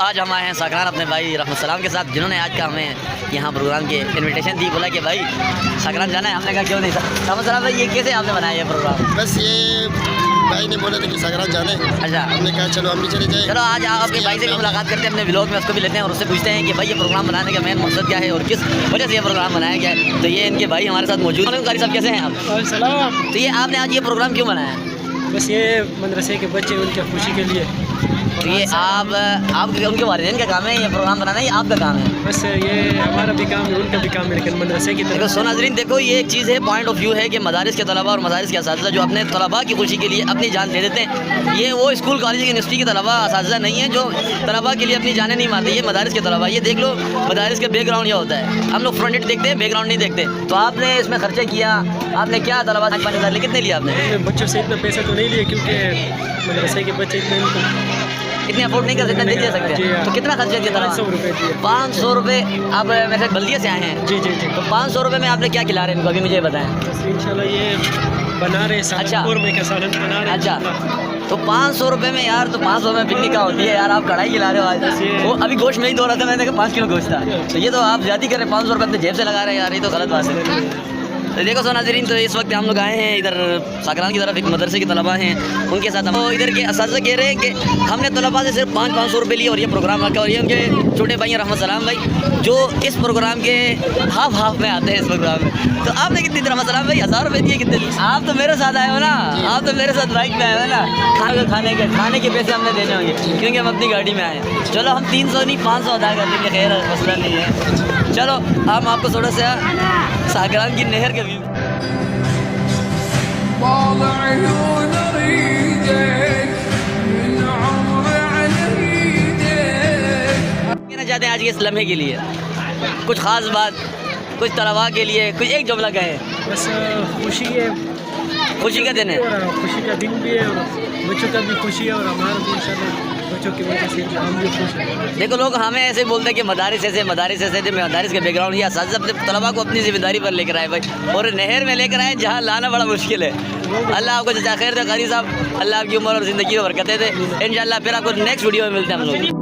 آج ہم آئے ہیں ساکران اپنے بھائی رحمت السلام کے ساتھ، جنہوں نے آج کا ہمیں یہاں پروگرام کے انویٹیشن دی، بولا کہ بھائی ساکران جانا ہے۔ ہم نے کہا کیوں نہیں رحمت السلام بھائی، یہ کیسے آپ نے بنایا یہ پروگرام؟ بس یہ بھائی نے بولا تھا کہ ساکران جانا ہے، اچھا ہم نے کہا چلو ہم بھی چلے جائیں۔ چلو آج آپ کے بھائی سے بھی ملاقات کرتے ہیں، اپنے ولاگ میں اس کو بھی لیتے ہیں اور اس سے پوچھتے ہیں کہ بھائی یہ پروگرام بنانے کا مین مقصد کیا ہے اور کس وجہ سے یہ پروگرام بنایا گیا ہے۔ تو یہ ان کے بھائی ہمارے ساتھ موجود ہیں۔ قاری صاحب کیسے ہیں آپ؟ السلام۔ تو یہ آپ نے آج یہ پروگرام کیوں بنایا ہے؟ بس یہ مدرسے کے بچے ان کی خوشی کے لیے۔ تو یہ آپ ان کے والدین کا کام ہے یہ پروگرام بنانا، یہ آپ کا کام ہے؟ بس یہ ہمارا بھی کام ہے، ان کا بھی کام ہے، لیکن مدرسے کی دیکھو طرف سو ناظرین، دیکھو یہ ایک چیز ہے، پوائنٹ آف ویو ہے کہ مدارس کے طلباء اور مدارس کے اساتذہ جو اپنے طلباء کی خوشی کے لیے اپنی جان دے دیتے ہیں، یہ وہ اسکول کالج یونیورسٹی کے طلباء اساتذہ نہیں ہیں جو طلباء کے لیے اپنی جانیں نہیں مارتے، یہ مدارس کے طلباء۔ یہ دیکھ لو مدارس کے بیک گراؤنڈ یہ ہوتا ہے، ہم لوگ فرنٹ اینڈ دیکھتے ہیں، بیک گراؤنڈ نہیں دیکھتے۔ تو آپ نے اس میں خرچہ کیا، آپ نے کیا طلباء 5,000 کتنے لیا آپ نے؟ بچوں سے اتنا پیسہ تو نہیں لیے، کیونکہ مدرسے کے بچے اتنے افورڈ نہیں کر سکتے، نہیں دے سکتے۔ تو کتنا خرچہ کیا؟ 500 روپے دیے۔ 500 روپے۔ آپ ویسے بلدیہ سے آئے ہیں؟ جی جی جی۔ تو 500 روپے میں آپ نے کیا کھلا رہے ہیں ان کو، ابھی مجھے بتائیں۔ انشاءاللہ یہ بنا رہے اچھا قورمے کا سالن بنا رہے۔ اچھا تو 500 روپے میں یار، تو 500 میں پکنک کا ہوتی ہے یار، آپ کڑھائی کھلا رہے ہو آج۔ وہ ابھی گوشت میں ہی دو رہا تھا، میں نے کہا 5 کلو گوشت تھا، تو یہ تو آپ زیادہ کر رہے ہیں، 500 روپے اپنے جیب سے لگا رہے ہیں یار، یہ تو غلط بات ہے۔ تو دیکھو سو ناظرین، تو اس وقت ہم لوگ آئے ہیں ادھر ساکران کی طرف، ایک مدرسے کے طلباء ہیں، ان کے ساتھ ہم ادھر کے اساتذہ کہہ رہے ہیں کہ ہم نے طلباء سے صرف 500 روپے لیے اور یہ پروگرام رکھا، اور یہ ان کے چھوٹے بھائی ہیں رحمت السلام بھائی، جو اس پروگرام کے ہاف میں آتے ہیں اس پروگرام میں۔ تو آپ نے کتنی رحمت السلام بھائی 1000 روپے دیے کتنے؟ آپ تو میرے ساتھ آئے ہو نا، آپ تو میرے ساتھ بائک پہ آئے ہو نا، کھانے کے پیسے ہم نے دینے ہوں گے کیونکہ ہم اپنی گاڑی میں آئے ہیں۔ چلو ہم 300 نہیں 500 ادا کر دیں گے، خیر مسئلہ نہیں ہے۔ چلو ہم آپ کو تھوڑا سا ساکران کی نہر کے ویو کہنا چاہتے ہیں آج کے اس لمحے کے لیے، کچھ خاص بات، کچھ طلباء کے لیے کچھ ایک جملہ کہیں۔ بس خوشی ہے، خوشی کا دن ہے، اور خوشی کا دن بھی ہے، اور بچوں کا بھی خوشی ہے، اور ہمارا بھی انشاءاللہ بچوں کی وجہ سے ہم بھی خوش ہیں۔ دیکھو لوگ ہمیں ایسے بولتے ہیں کہ مدارس ایسے مدارس کے بیک گراؤنڈ، یا اساتذہ اپنے طلباء کو اپنی ذمہ داری پر لے کر آئے بھائی، اور نہر میں لے کر آئے جہاں لانا بڑا مشکل ہے۔ اللہ آپ کو جزائے خیر دے قاری صاحب، اللہ آپ کی عمر اور زندگی کو برکتیں دے۔ انشاءاللہ پھر آپ کو نیکسٹ ویڈیو میں ملتے ہیں ہم لوگ۔